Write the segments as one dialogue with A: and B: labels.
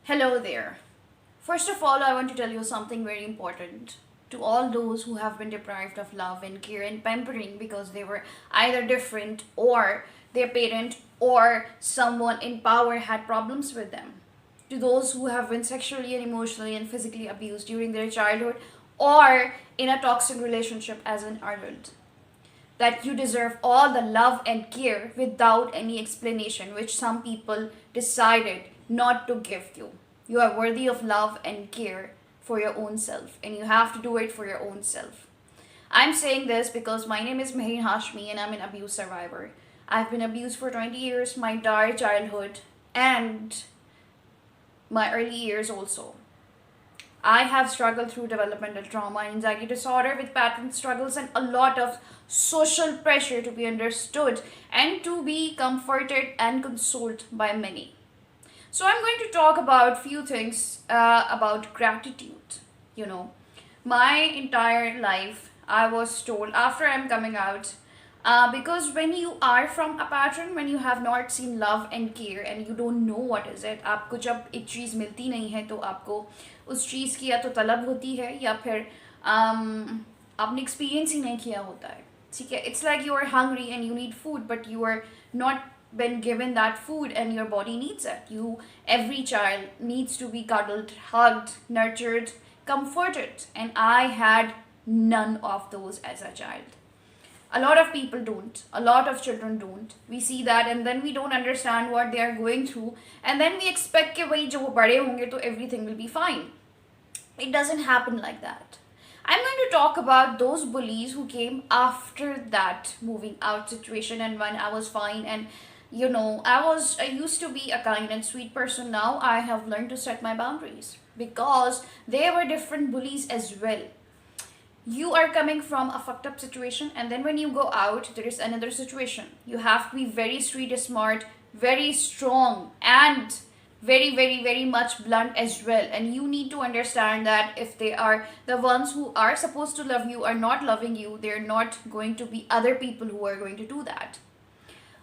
A: Hello there. First of all, I want to tell you something very important. To all those who have been deprived of love and care and pampering because they were either different or their parent or someone in power had problems with them. To those who have been sexually and emotionally and physically abused during their childhood or in a toxic relationship as an adult. That you deserve all the love and care without any explanation, which some people decided not to give you. You are worthy of love and care for your own self, and you have to do it for your own self. I'm saying this because my name is Mehreen Hashmi and I'm an abuse survivor. I've been abused for 20 years, my entire childhood, and my early years also. I have struggled through developmental trauma, anxiety disorder with pattern struggles, and a lot of social pressure to be understood and to be comforted and consoled by many. So I'm going to talk about few things about gratitude. You know, my entire life I was told after I'm coming out, because when you are from a pattern, when you have not seen love and care and you don't know what is it, आपको जब एक चीज़ मिलती नहीं है तो आपको उस चीज़ की या तो तलब होती है या फिर आपने एक्सपीरियंस ही नहीं किया होता है. ठीक है, it's like you are hungry and you need food but you are not been given that food and your body needs it. Every child needs to be cuddled, hugged, nurtured, comforted, and I had none of those as a child. A lot of people don't, a lot of children don't. We see that and then we don't understand what they are going through, and then we expect कि वही जो वो बड़े होंगे तो everything will be fine. It doesn't happen like that. I'm going to talk about those bullies who came after that moving out situation, and when I was fine and I used to be a kind and sweet person. Now I have learned to set my boundaries because they were different bullies as well. You are coming from a fucked up situation, and then when you go out there is another situation. You have to be very street smart, very strong, and very much blunt as well. And you need to understand that if they are the ones who are supposed to love you are not loving you, they're not going to be other people who are going to do that.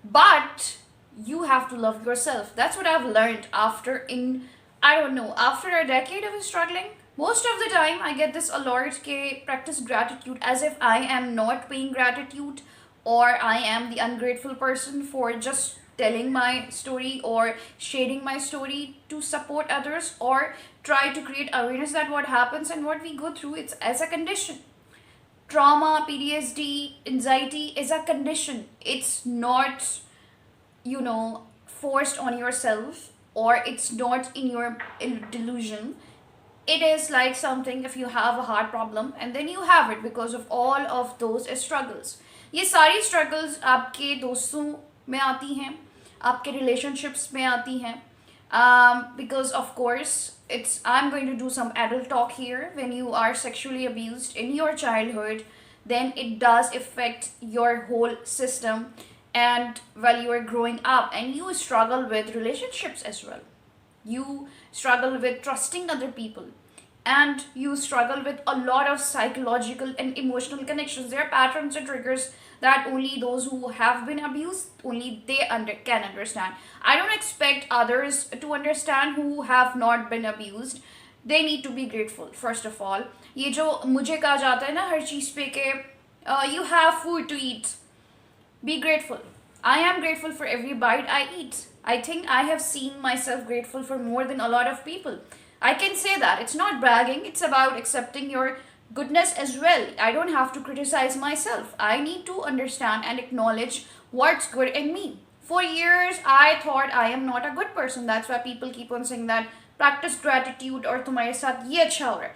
A: But you have to love yourself. That's what I've learned after after a decade of struggling. Most of the time I get this alert ke practice gratitude, as if I am not paying gratitude or I am the ungrateful person for just telling my story or sharing my story to support others or try to create awareness that what happens and what we go through, it's as a condition. Trauma, PTSD, anxiety is a condition. It's not, forced on yourself, or it's not in your delusion. It is like something, if you have a heart problem and then you have it because of all of those struggles. ये सारी struggles आपके दोस्तों में आती हैं, आपके relationships में आती हैं, because of course I'm going to do some adult talk here. When you are sexually abused in your childhood, then it does affect your whole system, and while you are growing up and you struggle with relationships as well, you struggle with trusting other people, and you struggle with a lot of psychological and emotional connections. There are patterns and triggers that only those who have been abused, only they can understand. I don't expect others to understand who have not been abused. They need to be grateful. First of all, ये जो मुझे कहा जाता है ना हर चीज़ पे के you have food to eat, be grateful. I am grateful for every bite I eat. I think I have seen myself grateful for more than a lot of people. I can say that. It's not bragging, it's about accepting your goodness as well. I don't have to criticize myself. I need to understand and acknowledge what's good in me. For years, I thought I am not a good person. That's why people keep on saying that practice gratitude or तुम्हारे साथ ये अच्छा हो रहा है.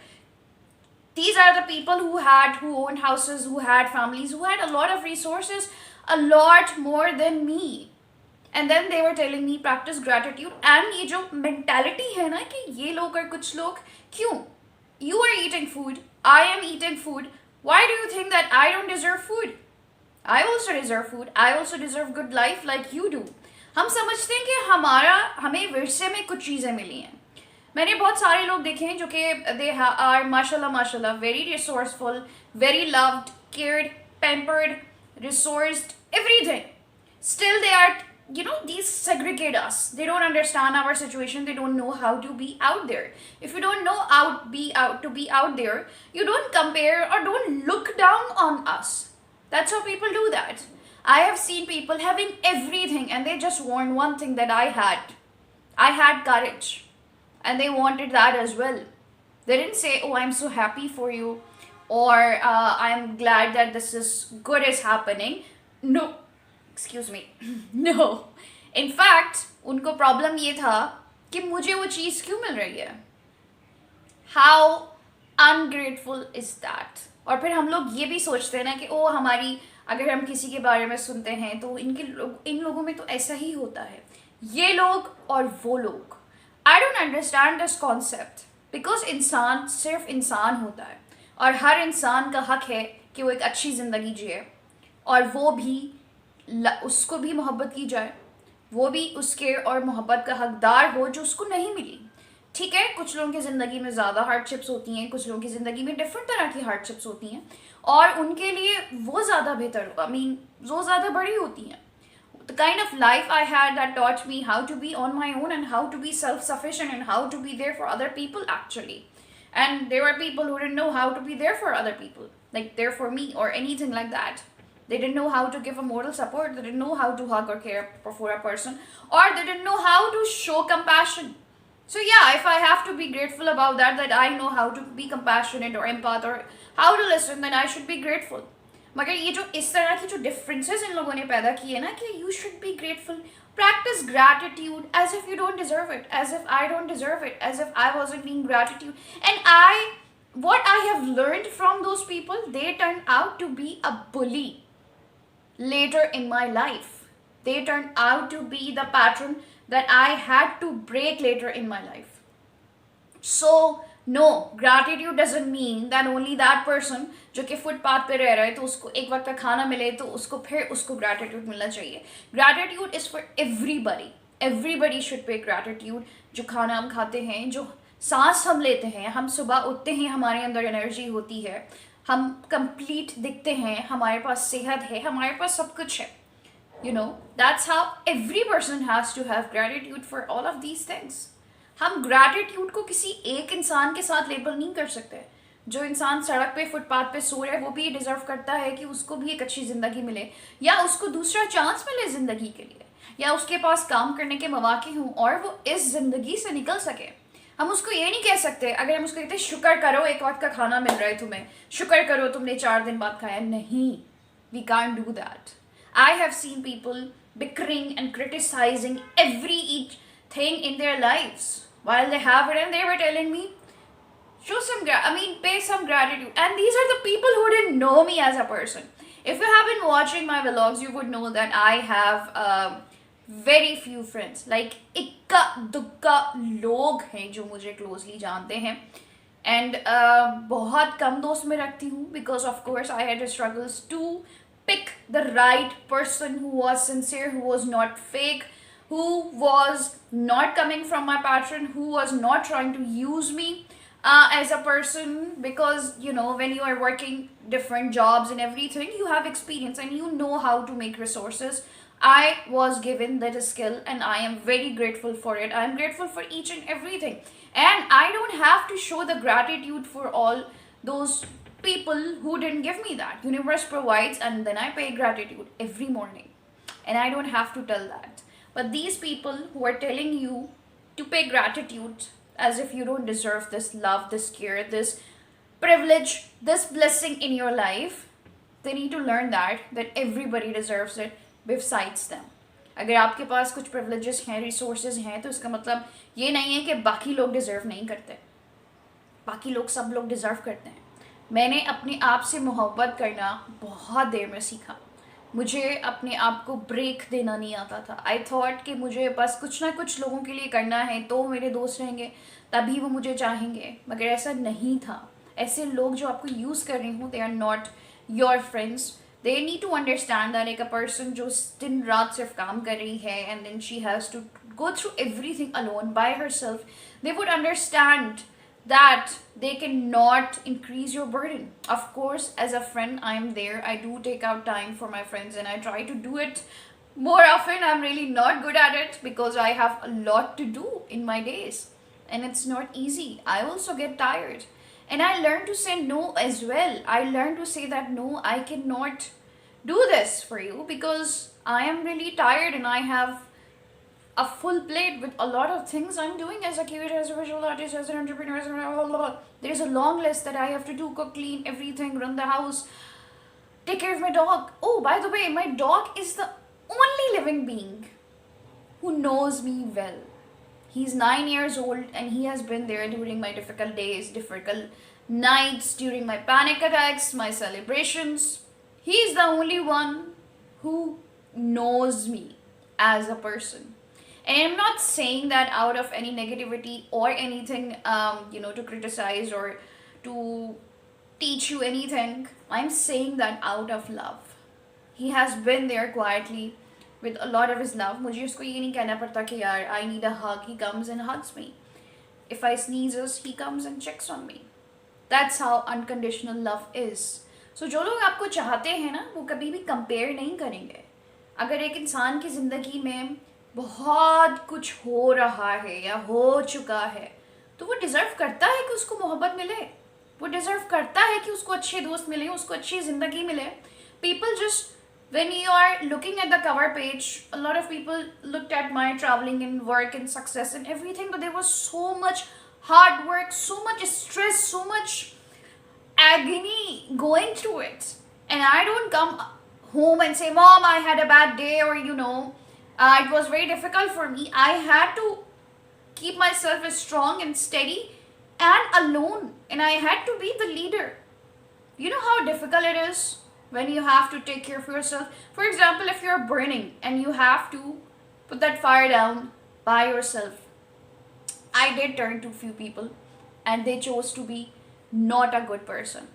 A: These are the people who owned houses, who had families, who had a lot of resources, a lot more than me. And then they were telling me practice gratitude. And ये जो mentality है ना कि ये लोग और कुछ लोग क्यों? You are eating food, I am eating food. Why do you think that I don't deserve food? I also deserve food. I also deserve good life like you do. हम समझते हैं कि हमें विरसे में कुछ चीज़ें मिली हैं. मैंने बहुत सारे लोग देखे हैं जो कि they are माशाल्लाह very resourceful, very loved, cared, pampered, resourced, everything. Still they are these segregate us. They don't understand our situation. They don't know how to be out there. If you don't know to be out there, you don't compare or don't look down on us. That's how people do that. I have seen people having everything and they just want one thing that I had. I had courage and they wanted that as well. They didn't say, oh, I'm so happy for you, or I'm glad that this is good is happening. No, excuse me. No. In fact, उनको problem ये था कि मुझे वो चीज़ क्यों मिल रही है. How ungrateful is that? और फिर हम लोग ये भी सोचते हैं ना कि ओ हमारी, अगर हम किसी के बारे में सुनते हैं तो इन लोगों में तो ऐसा ही होता है, ये लोग और वो लोग. I don't understand this concept, because इंसान सिर्फ इंसान होता है और हर इंसान का हक है कि वो एक अच्छी ज़िंदगी जिए, और वो भी उसको भी मोहब्बत की जाए, वो भी उसके और मोहब्बत का हकदार हो जो उसको नहीं मिली. ठीक है, कुछ लोगों की ज़िंदगी में ज़्यादा हार्डशिप्स होती हैं, कुछ लोगों की ज़िंदगी में डिफरेंट तरह की हार्डशिप्स होती हैं, और उनके लिए वो ज़्यादा बेहतर, वो ज़्यादा बड़ी होती हैं. The kind of life I had that taught me how to be on my own and how to be self-sufficient and how to be there for other people actually. And there were people who didn't know how to be there for other people, like there for me or anything like that. They didn't know how to give a moral support, they didn't know how to hug or care for a person, or they didn't know how to show compassion. So yeah, if I have to be grateful about that I know how to be compassionate or empath or how to listen, then I should be grateful. मगर ये जो इस तरह की जो differences इन लोगों ने पैदा किए ना कि you should be grateful, practice gratitude as if you don't deserve it, as if I don't deserve it, as if I wasn't being gratitude. And what I have learned from those people, they turned out to be a bully later in my life. They turned out to be the pattern that I had to break later in my life. So no, gratitude doesn't mean that only that person जो कि footpath पे रह रहा है तो उसको एक वक्त का खाना मिले तो उसको फिर उसको gratitude मिलना चाहिए. Gratitude is for everybody. Everybody should pay gratitude. जो खाना हम खाते हैं, जो सांस हम लेते हैं, हम सुबह उठते हैं, हमारे अंदर एनर्जी होती है, हम कंप्लीट दिखते हैं, हमारे पास सेहत है, हमारे पास सब कुछ है. That's how every person has to have gratitude for all of these things. हम ग्रैटिट्यूड को किसी एक इंसान के साथ लेबल नहीं कर सकते. जो इंसान सड़क पे फुटपाथ पे सो रहा है वो भी डिजर्व करता है कि उसको भी एक अच्छी ज़िंदगी मिले, या उसको दूसरा चांस मिले ज़िंदगी के लिए, या उसके पास काम करने के मौके हों और वो इस ज़िंदगी से निकल सके. हम उसको ये नहीं कह सकते, अगर हम उसको कहते शुक्र करो एक वक्त का खाना मिल रहा है तुम्हें, शुक्र करो तुमने 4 दिन बाद खाया. नहीं, we can't do that. I have seen people bickering and criticizing everything in their lives while they have it, and they were telling me, pay some gratitude. And these are the people who didn't know me as a person. If you have been watching my vlogs, you would know that I have very few friends. Like ikka dukka log hain jo mujhe closely jante hain. And बहुत कम दोस्त मैं रखती हूँ, because of course I had struggles to pick the right person who was sincere, who was not fake, who was not coming from my pattern, who was not trying to use me as a person. Because when you are working different jobs and everything, you have experience and you know how to make resources. I was given that skill and I am very grateful for it. I am grateful for each and everything, and I don't have to show the gratitude for all those people who didn't give me that. Universe provides, and then I pay gratitude every morning, and I don't have to tell that. But these people who are telling you to pay gratitude as if you don't deserve this love, this care, this privilege, this blessing in your life, they need to learn that everybody deserves it besides them. अगर आपके पास कुछ privileges हैं, resources हैं, तो इसका मतलब ये नहीं है कि बाकी लोग deserve नहीं करते. बाकी लोग सब लोग deserve करते हैं. मैंने अपने आप से मोहब्बत करना बहुत देर में सीखा. मुझे अपने आप को ब्रेक देना नहीं आता था. आई थॉट कि मुझे बस कुछ ना कुछ लोगों के लिए करना है तो मेरे दोस्त रहेंगे, तभी वो मुझे चाहेंगे. मगर ऐसा नहीं था. ऐसे लोग जो आपको यूज़ कर रहे हो, they are not your friends. They need to understand that एक पर्सन जो दिन रात सिर्फ काम कर रही है and then she has to go through everything alone by herself, they would understand that they cannot increase your burden. Of course, as a friend, I am there. I do take out time for my friends and I try to do it More often, I'm really not good at it because I have a lot to do in my days. And it's not easy. I also get tired. And I learn to say no as well. I learn to say that no, I cannot do this for you because I am really tired and I have a full plate with a lot of things I'm doing as a curator, as a visual artist, as an entrepreneur, as a blah, blah, blah. There's a long list that I have to do: cook, clean, everything, run the house, take care of my dog. Oh, by the way, my dog is the only living being who knows me well. He's 9 years old and he has been there during my difficult days, difficult nights, during my panic attacks, my celebrations. He's the only one who knows me as a person. And I'm not saying that out of any negativity or anything, to criticize or to teach you anything. I'm saying that out of love. He has been there quietly with a lot of his love. मुझे उसको ये नहीं कहना पड़ता कि यार I need a hug. He comes and hugs me. If I sneezes, he comes and checks on me. That's how unconditional love is. So जो लोग आपको चाहते हैं ना, वो कभी भी कंपेयर नहीं करेंगे. अगर एक इंसान की ज़िंदगी में बहुत कुछ हो रहा है या हो चुका है, तो वो डिज़र्व करता है कि उसको मोहब्बत मिले. वो डिज़र्व करता है कि उसको अच्छे दोस्त मिले, उसको अच्छी ज़िंदगी मिले. People just, when you are looking at the cover page, a lot of people looked at my traveling and work and success and everything, but there was so much hard work, so much stress, so much agony going through it. And I don't come home and say, Mom, I had a bad day, or it was very difficult for me. I had to keep myself as strong and steady and alone, and I had to be the leader. You know how difficult it is when you have to take care of yourself. For example, if you're burning and you have to put that fire down by yourself. I did turn to few people and they chose to be not a good person.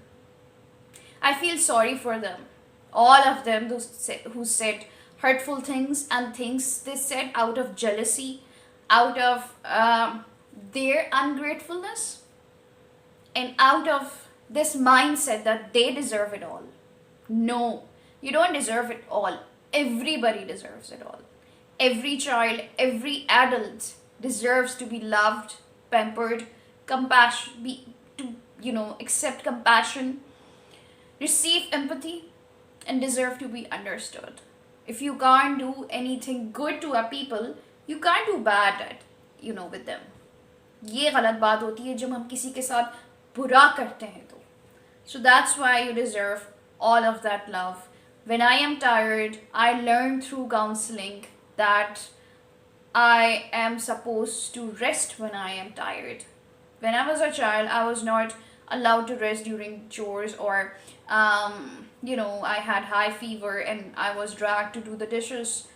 A: I feel sorry for them. All of them who said hurtful things and things they said out of jealousy, out of their ungratefulness, and out of this mindset that they deserve it all. No, you don't deserve it all. Everybody deserves it all. Every child, every adult deserves to be loved, pampered, accept compassion, receive empathy, and deserve to be understood. If you can't do anything good to a people, you can't do bad with them. ये गलत बात होती है जब हम किसी के साथ बुरा करते हैं तो. So that's why you deserve all of that love. When I am tired, I learned through counseling that I am supposed to rest when I am tired. When I was a child, I was not allowed to rest during chores, or I had high fever and I was dragged to do the dishes.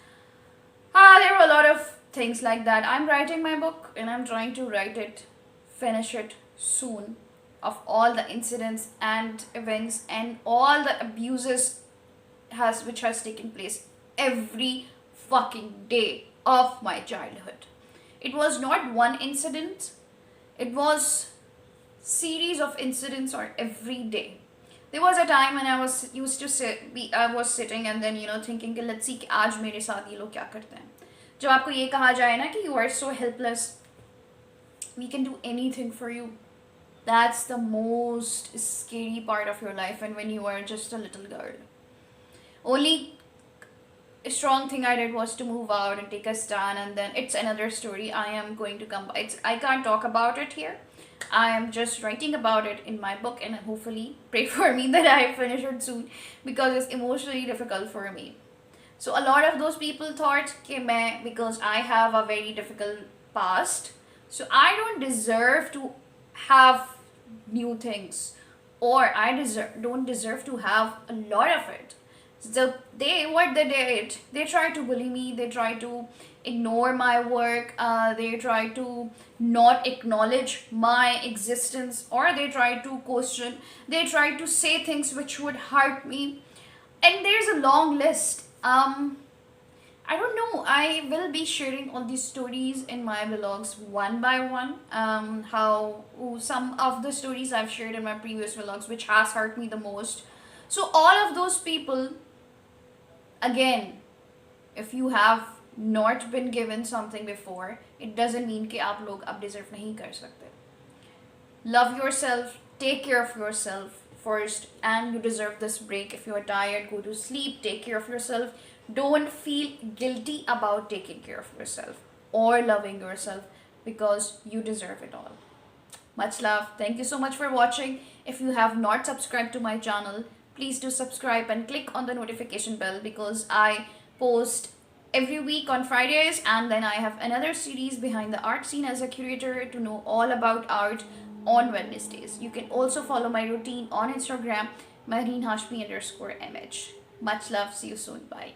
A: There were a lot of things like that. I'm writing my book and I'm trying to finish it soon, of all the incidents and events and all the abuses which has taken place every fucking day of my childhood. It was not one incident, it was series of incidents or every day. There was a time when I was sitting and then thinking कि let's see कि आज मेरे साथ ये लोग क्या करते हैं. जब आपको ये कहा जाए ना कि you are so helpless, we can do anything for you. That's the most scary part of your life, and when you are just a little girl. Only a strong thing I did was to move out and take a stand, and then it's another story. I am going to come. I can't talk about it here. I am just writing about it in my book, and hopefully pray for me that I finish it soon because it's emotionally difficult for me. So a lot of those people thought that because I have a very difficult past, so I don't deserve to have new things, or I don't deserve to have a lot of it. So what they did, they tried to bully me, they tried to ignore my work, they tried to not acknowledge my existence, or they tried to question, they tried to say things which would hurt me. And there's a long list. I don't know, I will be sharing all these stories in my vlogs one by one. Some of the stories I've shared in my previous vlogs which has hurt me the most. So all of those people, again, If you have not been given something before, it doesn't mean कि आप लोग अब deserve नहीं कर सकते. Love yourself, take care of yourself first, and you deserve this break. If you're tired, go to sleep, take care of yourself. Don't feel guilty about taking care of yourself or loving yourself, because you deserve it all. Much love. Thank you so much for watching. If you have not subscribed to my channel, please do subscribe and click on the notification bell, because I post every week on Fridays, and then I have another series behind the art scene as a curator to know all about art on Wednesdays. You can also follow my routine on Instagram, Mehreen Hashmi _MH. Much love. See you soon. Bye.